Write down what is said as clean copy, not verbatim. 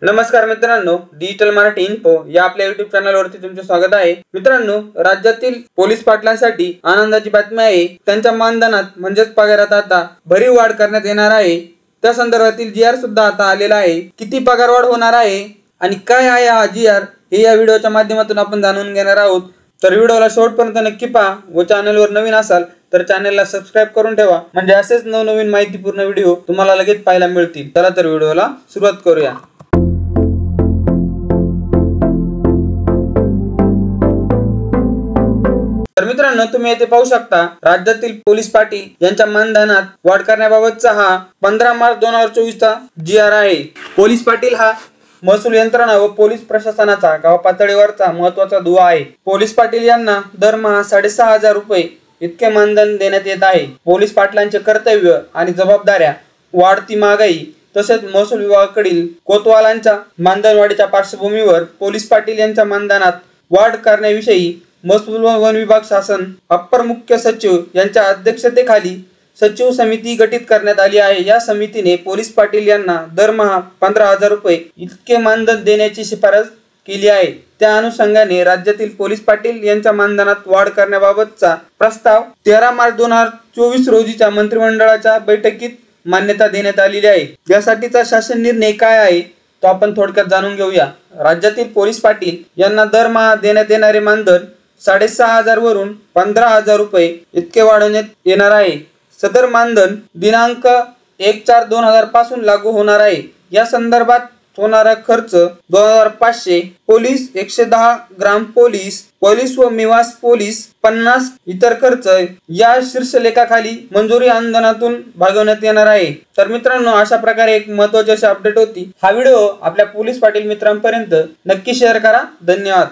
नमस्कार मित्रांनो, digital Marathi info या आपल्या YouTube चॅनलवरती तुमचे स्वागत आहे। मित्रांनो, राज्यातील पोलीस पाटलांसाठी आनंदाची बातमी आहे। त्यांच्या मानधनात म्हणजेच पगारात आता भरीव वाढ करण्यात येणार आहे। त्या संदर्भातील जी आर सुद्धा आता आलेला आहे। किती पगारवाढ होणार आहे आणि काय आहे हा जी आर हे या व्हिडिओच्या माध्यमातून आपण जाणून घेणार आहोत। तर व्हिडिओला शेवटपर्यंत नक्की पहा व चॅनलवर नवीन असाल तर चॅनलला सबस्क्राइब करून ठेवा, म्हणजे असेच नवनवीन माहितीपूर्ण व्हिडिओ तुम्हाला लगेच पाहायला मिळतील। चला तर व्हिडिओला सुरुवात करूया। तर मित्रांनो, तुम्ही येथे पाहू शकता राज्यातील पोलीस पाटील यांच्या मानधनात वाढ करण्याबाबतचा हा 15 मार्च 2024 चा जी आर आहे। पोलीस पाटील हा महसूल यंत्रणा व पोलीस प्रशासनाचा गाव पातळीवरचा महत्त्वाचा दुवा आहे। पोलीस पाटील यांना दरमहा 6,500 रुपये इतके मानधन देण्यात येत आहे। पोलीस पाटलांचे कर्तव्य आणि जबाबदाऱ्या, वाढती महागाई तसेच महसूल विभागाकडील कोतवालांच्या मानधनवाढीच्या पार्श्वभूमीवर पोलीस पाटील यांच्या मानधनात वाढ करण्याविषयी महसूल व वन विभाग शासन अप्पर मुख्य सचिव यांच्या अध्यक्षतेखाली सचिव समिती गठीत करण्यात आली आहे। या समितीने पोलीस पाटील यांना दरमहा 15,000 रुपये इतके मानधन देण्याची शिफारस केली आहे। त्या अनुषंगाने राज्यातील पोलीस पाटील यांच्या मानधनात वाढ करण्याबाबतचा प्रस्ताव 13 मार्च 2024 रोजीच्या मंत्रिमंडळाच्या बैठकीत मान्यता देण्यात आलेली आहे। यासाठीचा शासन निर्णय काय आहे तो आपण थोडक्यात जाणून घेऊया। राज्यातील पोलीस पाटील यांना दरमहा देण्यात येणारे मानधन 6,500 वरून 15,000 रुपये इतके वाढवण्यात येणार आहे। सदर मानधन दिनांक 1/4/2000 पासून लागू होणार आहे। या संदर्भात होणारा खर्च 2,500 पोलीस, 110 ग्राम पोलीस, पोलीस व निवास पोलीस 50 इतर खर्च या शीर्षलेखाखाली मंजुरी अनुदानातून भागवण्यात येणार आहे। तर मित्रांनो, अशा प्रकारे एक महत्त्वाची अशी अपडेट होती। हा व्हिडिओ आपल्या पोलीस पाटील मित्रांपर्यंत नक्की शेअर करा। धन्यवाद।